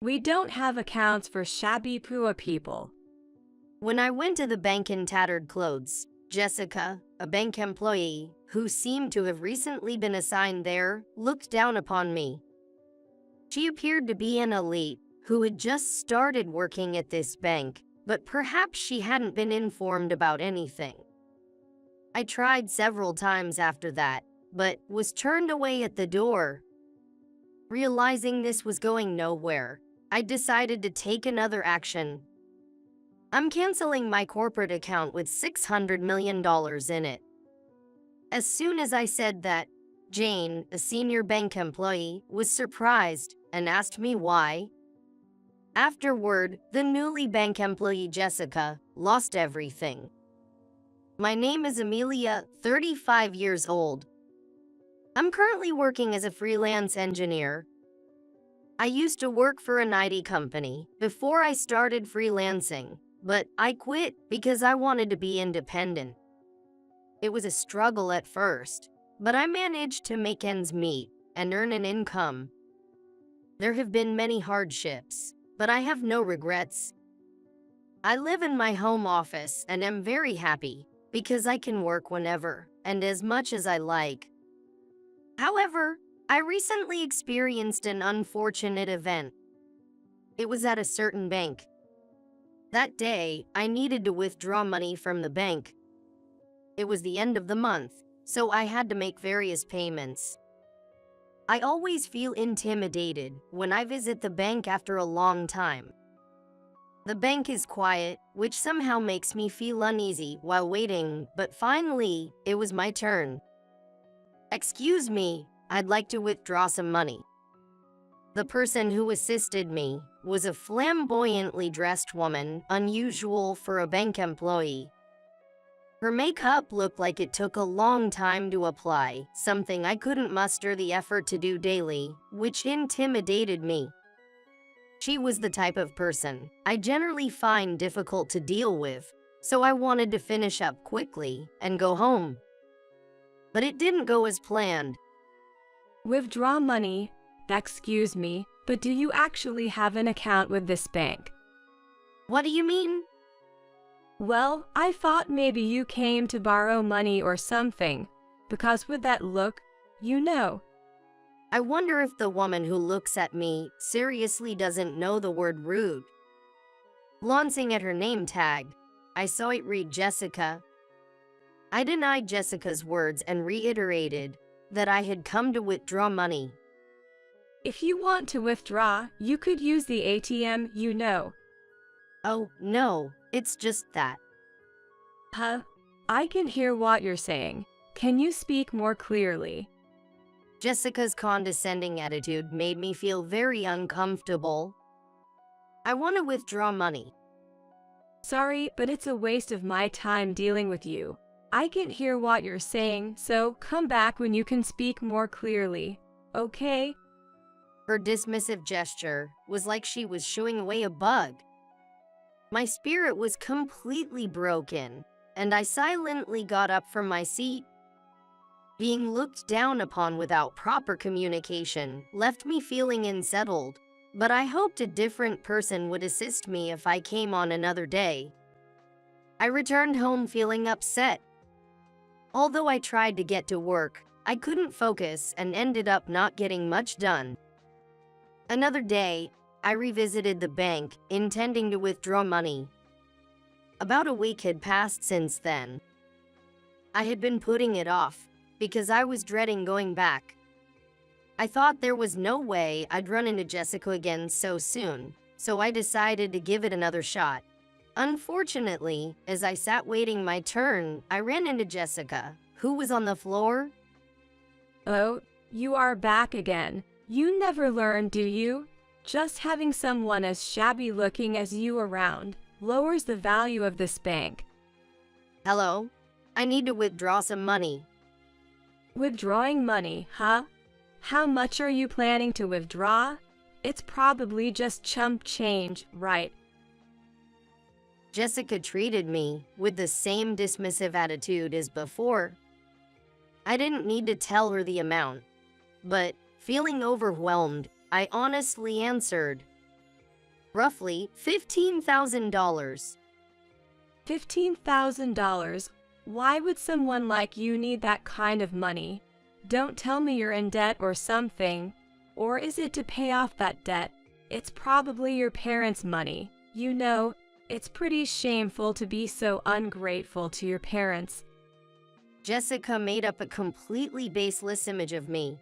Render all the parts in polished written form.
We don't have accounts for shabby poor people. When I went to the bank in tattered clothes, Jessica, a bank employee who seemed to have recently been assigned there, looked down upon me. She appeared to be an elite who had just started working at this bank, but perhaps she hadn't been informed about anything. I tried several times after that, but was turned away at the door. Realizing this was going nowhere, I decided to take another action. I'm canceling my corporate account with $600 million in it. As soon as I said that, Jane, a senior bank employee, was surprised and asked me why. Afterward, the newly bank employee Jessica lost everything. My name is Amelia, 35 years old. I'm currently working as a freelance engineer. I used to work for an IT company before I started freelancing, but I quit because I wanted to be independent. It was a struggle at first, but I managed to make ends meet and earn an income. There have been many hardships, but I have no regrets. I live in my home office and am very happy because I can work whenever and as much as I like. However, I recently experienced an unfortunate event. It was at a certain bank. That day, I needed to withdraw money from the bank. It was the end of the month, so I had to make various payments. I always feel intimidated when I visit the bank after a long time. The bank is quiet, which somehow makes me feel uneasy while waiting, but finally, it was my turn. "Excuse me, I'd like to withdraw some money." The person who assisted me was a flamboyantly dressed woman, unusual for a bank employee. Her makeup looked like it took a long time to apply, something I couldn't muster the effort to do daily, which intimidated me. She was the type of person I generally find difficult to deal with, so I wanted to finish up quickly and go home. But it didn't go as planned. Withdraw money? Excuse me, but do you actually have an account with this bank? What do you mean? Well, I thought maybe you came to borrow money or something, because with that look, you know. I wonder if the woman who looks at me seriously doesn't know the word rude. Glancing at her name tag, I saw it read Jessica. I denied Jessica's words and reiterated that I had come to withdraw money. If you want to withdraw, you could use the ATM, you know. Oh, no, it's just that. Huh? I can hear what you're saying. Can you speak more clearly? Jessica's condescending attitude made me feel very uncomfortable. I want to withdraw money. Sorry, but it's a waste of my time dealing with you. I can hear what you're saying, so come back when you can speak more clearly, okay? Her dismissive gesture was like she was shooing away a bug. My spirit was completely broken, and I silently got up from my seat. Being looked down upon without proper communication left me feeling unsettled, but I hoped a different person would assist me if I came on another day. I returned home feeling upset. Although I tried to get to work, I couldn't focus and ended up not getting much done. Another day, I revisited the bank, intending to withdraw money. About a week had passed since then. I had been putting it off because I was dreading going back. I thought there was no way I'd run into Jessica again so soon, so I decided to give it another shot. Unfortunately, as I sat waiting my turn, I ran into Jessica, who was on the floor. Oh, you are back again. You never learn, do you? Just having someone as shabby looking as you around lowers the value of this bank. Hello? I need to withdraw some money. Withdrawing money, huh? How much are you planning to withdraw? It's probably just chump change, right? Jessica treated me with the same dismissive attitude as before. I didn't need to tell her the amount, but feeling overwhelmed, I honestly answered, Roughly $15,000. $15,000? Why would someone like you need that kind of money? Don't tell me you're in debt or something. Or is it to pay off that debt? It's probably your parents' money. You know, it's pretty shameful to be so ungrateful to your parents. Jessica made up a completely baseless image of me.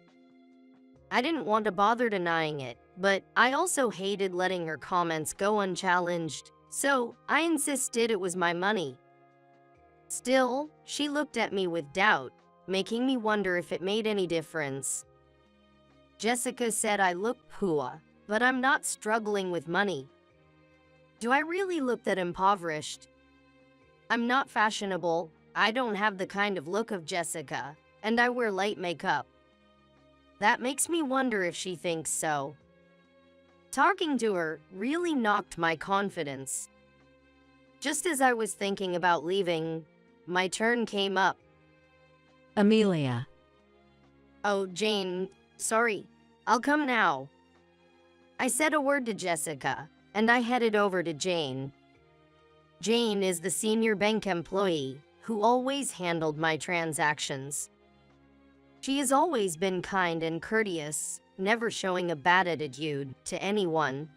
I didn't want to bother denying it, but I also hated letting her comments go unchallenged, so I insisted it was my money. Still, she looked at me with doubt, making me wonder if it made any difference. Jessica said I look poor, but I'm not struggling with money. Do I really look that impoverished? I'm not fashionable, I don't have the kind of look of Jessica, and I wear light makeup. That makes me wonder if she thinks so. Talking to her really knocked my confidence. Just as I was thinking about leaving, my turn came up. Amelia. Oh, Jane, sorry, I'll come now. I said a word to Jessica, and I headed over to Jane. Jane is the senior bank employee who always handled my transactions. She has always been kind and courteous, never showing a bad attitude to anyone.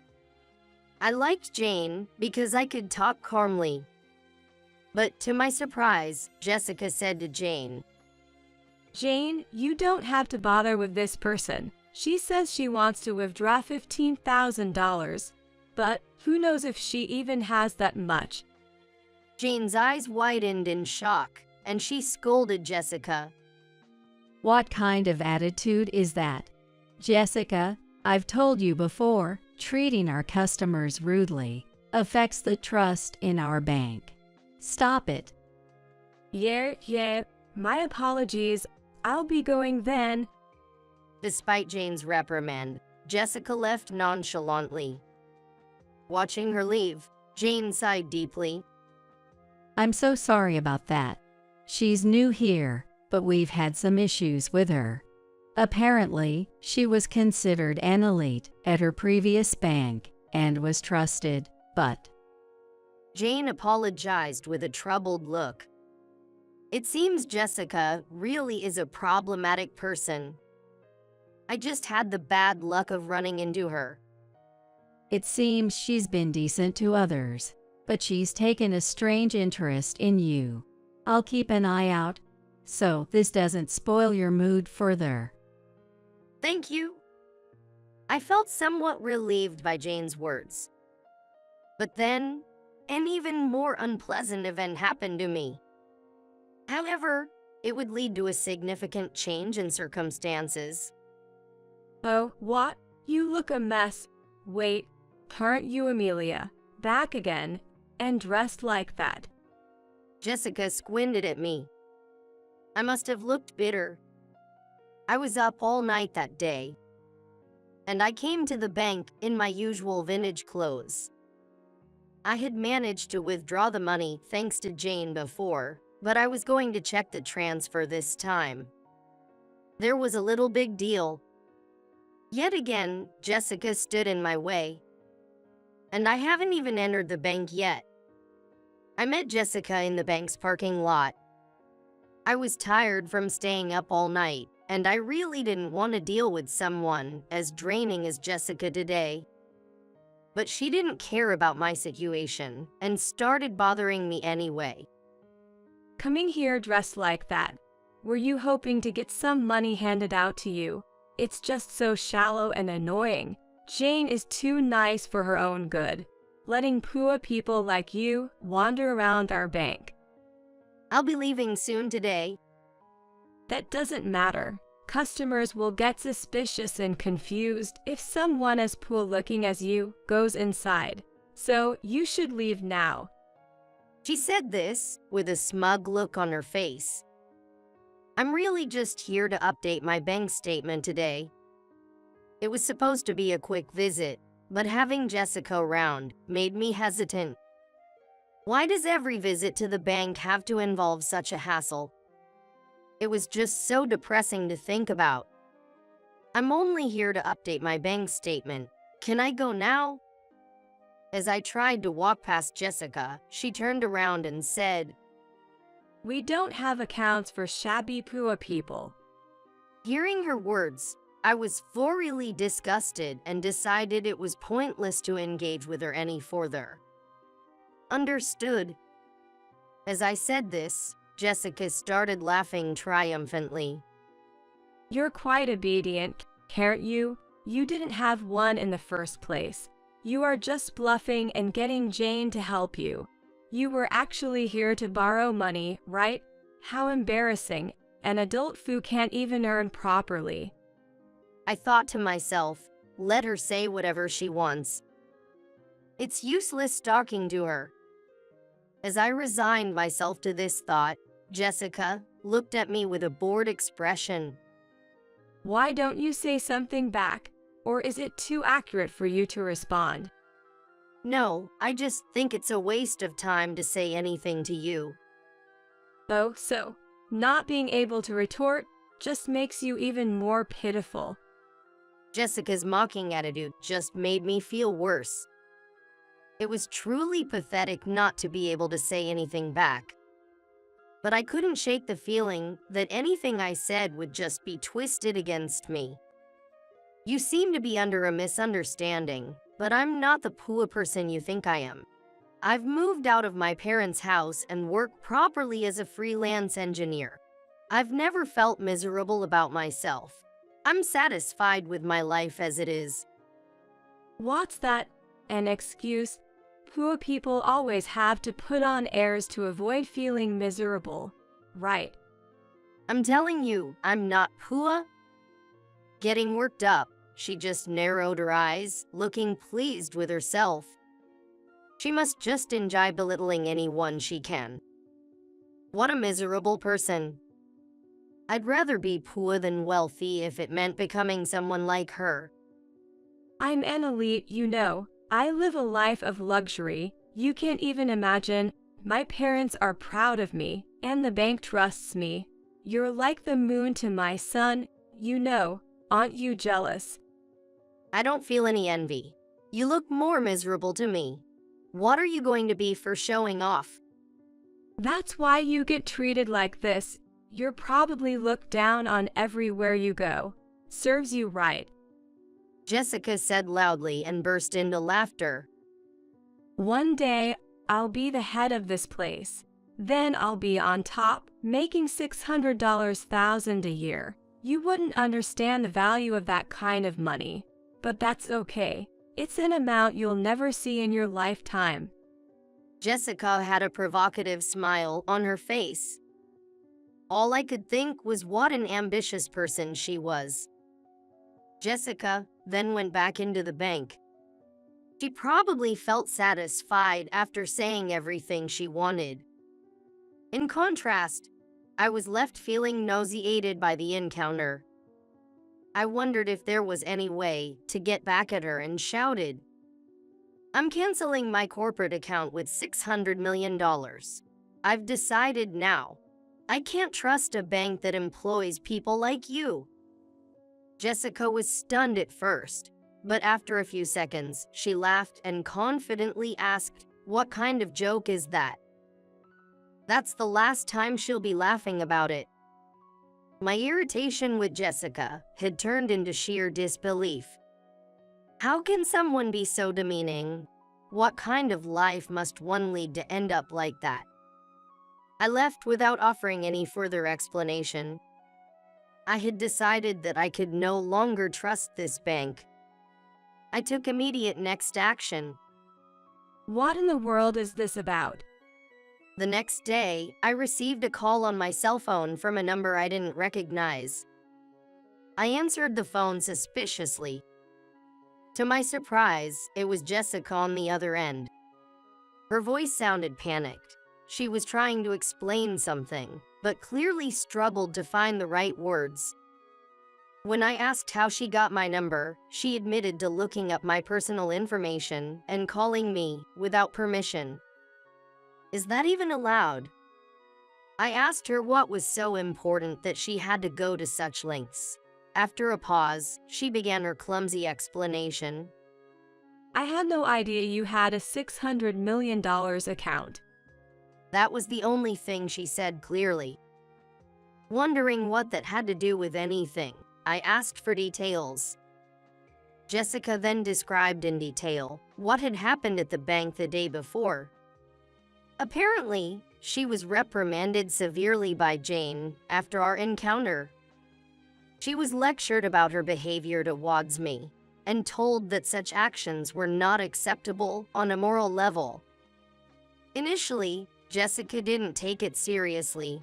I liked Jane because I could talk calmly. But to my surprise, Jessica said to Jane, Jane, you don't have to bother with this person. She says she wants to withdraw $15,000, but who knows if she even has that much. Jane's eyes widened in shock, and she scolded Jessica. What kind of attitude is that? Jessica, I've told you before, treating our customers rudely affects the trust in our bank. Stop it. Yeah, my apologies. I'll be going then. Despite Jane's reprimand, Jessica left nonchalantly. Watching her leave, Jane sighed deeply. I'm so sorry about that. She's new here, but we've had some issues with her. Apparently, she was considered an elite at her previous bank and was trusted, but... Jane apologized with a troubled look. It seems Jessica really is a problematic person. I just had the bad luck of running into her. It seems she's been decent to others, but she's taken a strange interest in you. I'll keep an eye out, so this doesn't spoil your mood further. Thank you. I felt somewhat relieved by Jane's words. But then, an even more unpleasant event happened to me. However, it would lead to a significant change in circumstances. Oh, what? You look a mess. Wait, aren't you Amelia? Back again, and dressed like that? Jessica squinted at me. I must have looked bitter. I was up all night that day, and I came to the bank in my usual vintage clothes. I had managed to withdraw the money thanks to Jane before, but I was going to check the transfer this time. There was a little big deal. Yet again, Jessica stood in my way. And I haven't even entered the bank yet. I met Jessica in the bank's parking lot. I was tired from staying up all night, and I really didn't want to deal with someone as draining as Jessica today. But she didn't care about my situation and started bothering me anyway. Coming here dressed like that, were you hoping to get some money handed out to you? It's just so shallow and annoying. Jane is too nice for her own good, letting poor people like you wander around our bank. I'll be leaving soon today. That doesn't matter. Customers will get suspicious and confused if someone as poor-looking as you goes inside. So you should leave now. She said this with a smug look on her face. I'm really just here to update my bank statement today. It was supposed to be a quick visit, but having Jessica around made me hesitant. Why does every visit to the bank have to involve such a hassle? It was just so depressing to think about. I'm only here to update my bank statement. Can I go now? As I tried to walk past Jessica, she turned around and said, "We don't have accounts for shabby poor people." Hearing her words, I was thoroughly disgusted and decided it was pointless to engage with her any further. Understood. As I said this, Jessica started laughing triumphantly. "You're quite obedient, aren't you? You didn't have one in the first place. You are just bluffing and getting Jane to help you. You were actually here to borrow money, right? How embarrassing. An adult who can't even earn properly." I thought to myself, let her say whatever she wants. It's useless talking to her. As I resigned myself to this thought, Jessica looked at me with a bored expression. "Why don't you say something back? Or is it too accurate for you to respond?" No, I just think it's a waste of time to say anything to you. Oh, so not being able to retort just makes you even more pitiful. Jessica's mocking attitude just made me feel worse. It was truly pathetic not to be able to say anything back. But I couldn't shake the feeling that anything I said would just be twisted against me. You seem to be under a misunderstanding, but I'm not the poor person you think I am. I've moved out of my parents' house and work properly as a freelance engineer. I've never felt miserable about myself. I'm satisfied with my life as it is. What's that? An excuse? Poor people always have to put on airs to avoid feeling miserable, right? I'm telling you, I'm not poor. Getting worked up, she just narrowed her eyes, looking pleased with herself. She must just enjoy belittling anyone she can. What a miserable person. I'd rather be poor than wealthy if it meant becoming someone like her. I'm an elite, you know. I live a life of luxury. You can't even imagine. My parents are proud of me, and the bank trusts me. You're like the moon to my sun, you know. Aren't you jealous? I don't feel any envy. You look more miserable to me. What are you going to be for showing off? That's why you get treated like this. You're probably looked down on everywhere you go. Serves you right. Jessica said loudly and burst into laughter. One day, I'll be the head of this place. Then I'll be on top, making $600,000 a year. You wouldn't understand the value of that kind of money. But that's okay. It's an amount you'll never see in your lifetime. Jessica had a provocative smile on her face. All I could think was what an ambitious person she was. Jessica then went back into the bank. She probably felt satisfied after saying everything she wanted. In contrast, I was left feeling nauseated by the encounter. I wondered if there was any way to get back at her and shouted, "I'm canceling my corporate account with $600 million. I've decided now. I can't trust a bank that employs people like you." Jessica was stunned at first, but after a few seconds, she laughed and confidently asked, "What kind of joke is that?" That's the last time she'll be laughing about it. My irritation with Jessica had turned into sheer disbelief. How can someone be so demeaning? What kind of life must one lead to end up like that? I left without offering any further explanation. I had decided that I could no longer trust this bank. I took immediate next action. What in the world is this about? The next day, I received a call on my cell phone from a number I didn't recognize. I answered the phone suspiciously. To my surprise, it was Jessica on the other end. Her voice sounded panicked. She was trying to explain something, but clearly struggled to find the right words. When I asked how she got my number, she admitted to looking up my personal information and calling me without permission. Is that even allowed? I asked her what was so important that she had to go to such lengths. After a pause, she began her clumsy explanation. I had no idea you had a $600 million account. That was the only thing she said clearly. Wondering what that had to do with anything, I asked for details. Jessica then described in detail what had happened at the bank the day before. Apparently, she was reprimanded severely by Jane after our encounter. She was lectured about her behavior towards me and told that such actions were not acceptable on a moral level. Initially, Jessica didn't take it seriously.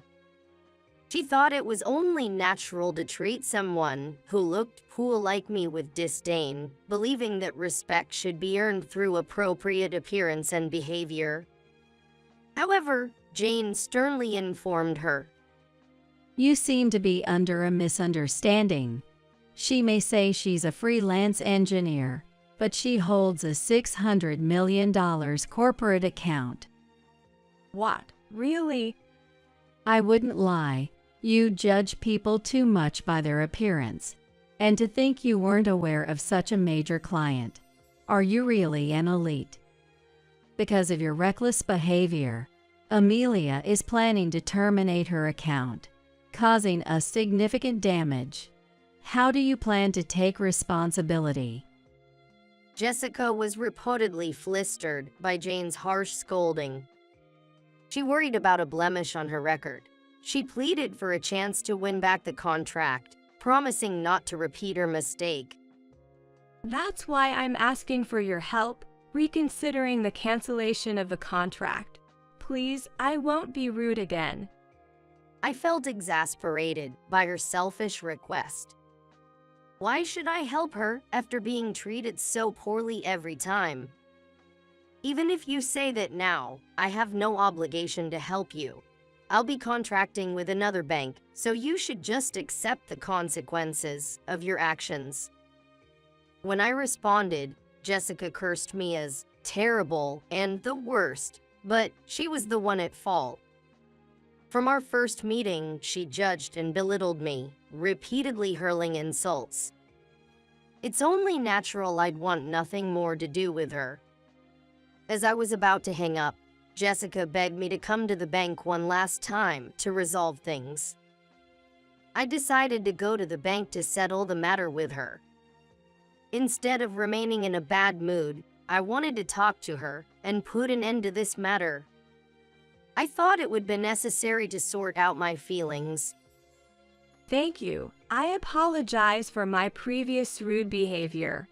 She thought it was only natural to treat someone who looked cool like me with disdain, believing that respect should be earned through appropriate appearance and behavior. However, Jane sternly informed her, You seem to be under a misunderstanding. She may say she's a freelance engineer, but she holds a $600 million corporate account. What? Really? I wouldn't lie. You judge people too much by their appearance. And to think you weren't aware of such a major client. Are you really an elite? Because of your reckless behavior, Amelia is planning to terminate her account, causing us significant damage. How do you plan to take responsibility? Jessica was reportedly flustered by Jane's harsh scolding. She worried about a blemish on her record. She pleaded for a chance to win back the contract, promising not to repeat her mistake. That's why I'm asking for your help, reconsidering the cancellation of the contract. Please, I won't be rude again. I felt exasperated by her selfish request. Why should I help her after being treated so poorly every time? Even if you say that now, I have no obligation to help you. I'll be contracting with another bank, so you should just accept the consequences of your actions. When I responded, Jessica cursed me as terrible and the worst, but she was the one at fault. From our first meeting, she judged and belittled me, repeatedly hurling insults. It's only natural I'd want nothing more to do with her. As I was about to hang up, Jessica begged me to come to the bank one last time to resolve things. I decided to go to the bank to settle the matter with her. Instead of remaining in a bad mood, I wanted to talk to her and put an end to this matter. I thought it would be necessary to sort out my feelings. Thank you. I apologize for my previous rude behavior.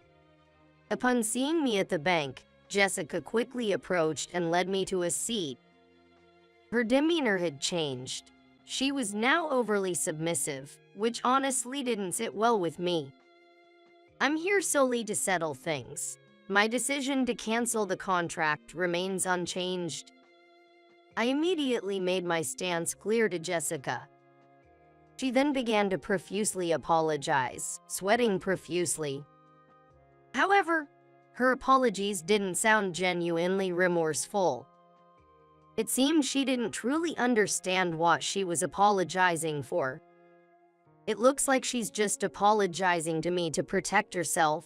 Upon seeing me at the bank, Jessica quickly approached and led me to a seat. Her demeanor had changed. She was now overly submissive, which honestly didn't sit well with me. I'm here solely to settle things. My decision to cancel the contract remains unchanged. I immediately made my stance clear to Jessica. She then began to profusely apologize, sweating profusely. However, her apologies didn't sound genuinely remorseful. It seemed she didn't truly understand what she was apologizing for. It looks like she's just apologizing to me to protect herself.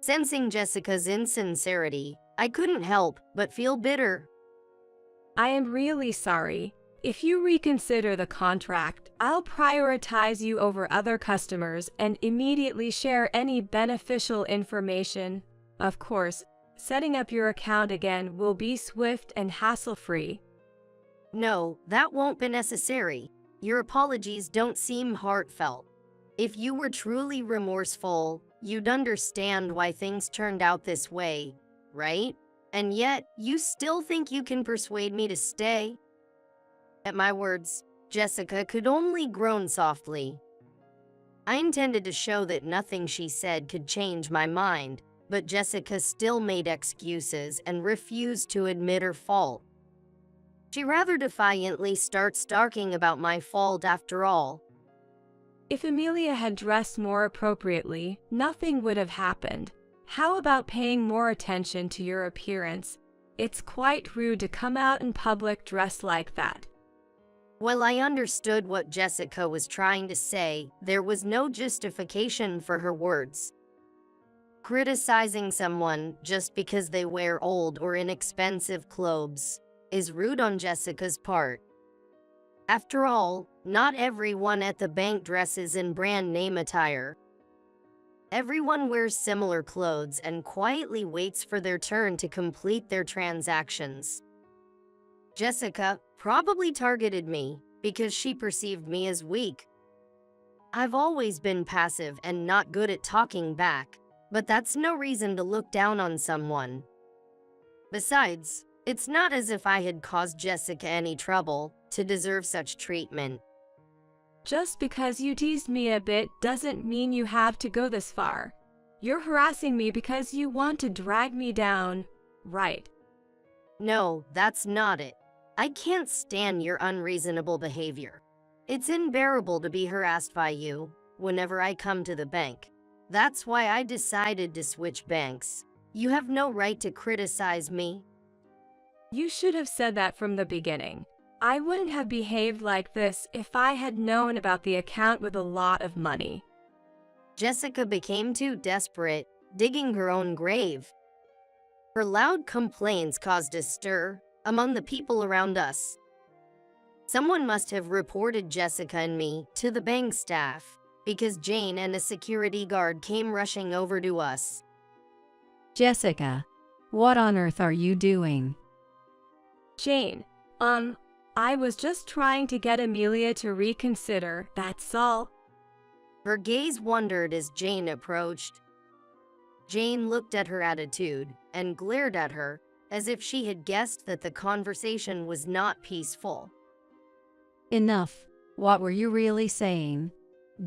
Sensing Jessica's insincerity, I couldn't help but feel bitter. I am really sorry. If you reconsider the contract, I'll prioritize you over other customers and immediately share any beneficial information. Of course, setting up your account again will be swift and hassle-free. No, that won't be necessary. Your apologies don't seem heartfelt. If you were truly remorseful, you'd understand why things turned out this way, right? And yet, you still think you can persuade me to stay? At my words, Jessica could only groan softly. I intended to show that nothing she said could change my mind, but Jessica still made excuses and refused to admit her fault. She rather defiantly starts talking about my fault after all. If Amelia had dressed more appropriately, nothing would have happened. How about paying more attention to your appearance? It's quite rude to come out in public dressed like that. While I understood what Jessica was trying to say, there was no justification for her words. Criticizing someone just because they wear old or inexpensive clothes is rude on Jessica's part. After all, not everyone at the bank dresses in brand name attire. Everyone wears similar clothes and quietly waits for their turn to complete their transactions. Jessica probably targeted me because she perceived me as weak. I've always been passive and not good at talking back, but that's no reason to look down on someone. Besides, it's not as if I had caused Jessica any trouble to deserve such treatment. Just because you teased me a bit doesn't mean you have to go this far. You're harassing me because you want to drag me down, right? No, that's not it. I can't stand your unreasonable behavior. It's unbearable to be harassed by you whenever I come to the bank. That's why I decided to switch banks. You have no right to criticize me. You should have said that from the beginning. I wouldn't have behaved like this if I had known about the account with a lot of money. Jessica became too desperate, digging her own grave. Her loud complaints caused a stir among the people around us. Someone must have reported Jessica and me to the bank staff because Jane and a security guard came rushing over to us. Jessica, what on earth are you doing? Jane, I was just trying to get Amelia to reconsider, that's all. Her gaze wandered as Jane approached. Jane looked at her attitude and glared at her as if she had guessed that the conversation was not peaceful. Enough. What were you really saying?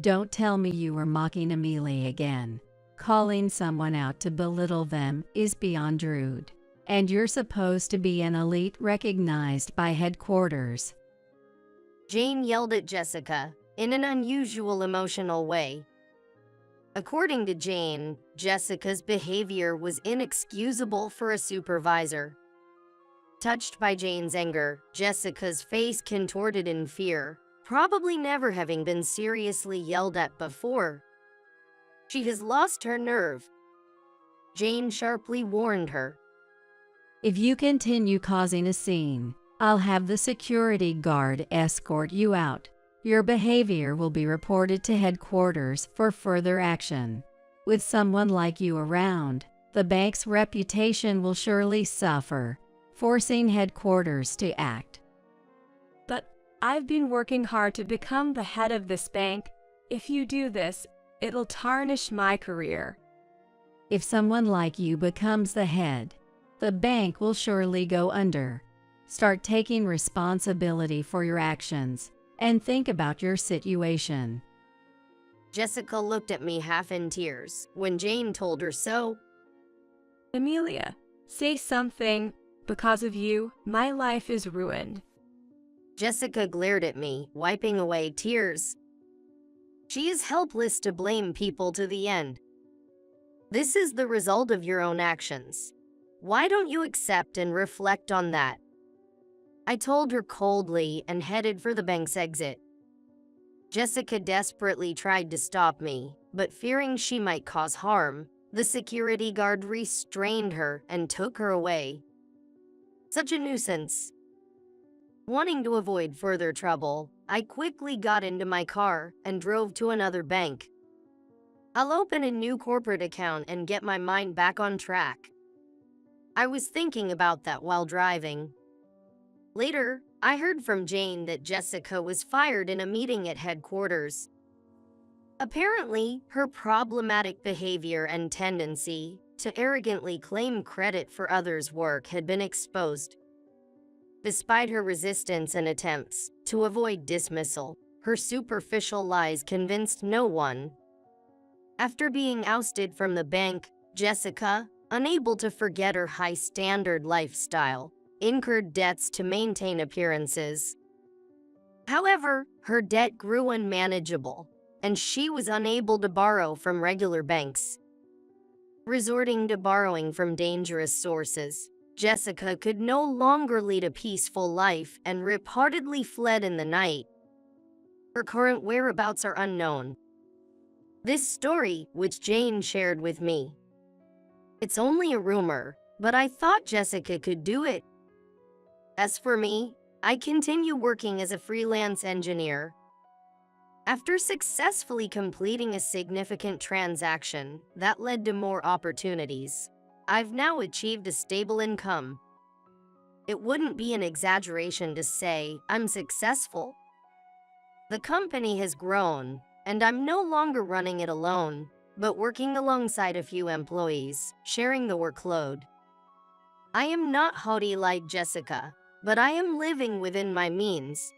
Don't tell me you were mocking Amelia again. Calling someone out to belittle them is beyond rude. And you're supposed to be an elite recognized by headquarters. Jane yelled at Jessica in an unusual emotional way. According to Jane, Jessica's behavior was inexcusable for a supervisor. Touched by Jane's anger, Jessica's face contorted in fear, probably never having been seriously yelled at before. She has lost her nerve. Jane sharply warned her. If you continue causing a scene, I'll have the security guard escort you out. Your behavior will be reported to headquarters for further action. With someone like you around, the bank's reputation will surely suffer, forcing headquarters to act. But I've been working hard to become the head of this bank. If you do this, it'll tarnish my career. If someone like you becomes the head, the bank will surely go under. Start taking responsibility for your actions and think about your situation. Jessica looked at me half in tears when Jane told her so. Amelia, say something. Because of you, my life is ruined. Jessica glared at me, wiping away tears. She is helpless to blame people to the end. This is the result of your own actions. Why don't you accept and reflect on that? I told her coldly and headed for the bank's exit. Jessica desperately tried to stop me, but fearing she might cause harm, the security guard restrained her and took her away. Such a nuisance. Wanting to avoid further trouble, I quickly got into my car and drove to another bank. I'll open a new corporate account and get my mind back on track. I was thinking about that while driving. Later, I heard from Jane that Jessica was fired in a meeting at headquarters. Apparently, her problematic behavior and tendency to arrogantly claim credit for others' work had been exposed. Despite her resistance and attempts to avoid dismissal, her superficial lies convinced no one. After being ousted from the bank, Jessica, unable to forget her high-standard lifestyle, incurred debts to maintain appearances. However, her debt grew unmanageable, and she was unable to borrow from regular banks. Resorting to borrowing from dangerous sources, Jessica could no longer lead a peaceful life and reportedly fled in the night. Her current whereabouts are unknown. This story, which Jane shared with me, It's only a rumor, but I thought Jessica could do it. As for me, I continue working as a freelance engineer. After successfully completing a significant transaction that led to more opportunities, I've now achieved a stable income. It wouldn't be an exaggeration to say I'm successful. The company has grown, and I'm no longer running it alone, but working alongside a few employees, sharing the workload. I am not haughty like Jessica, but I am living within my means,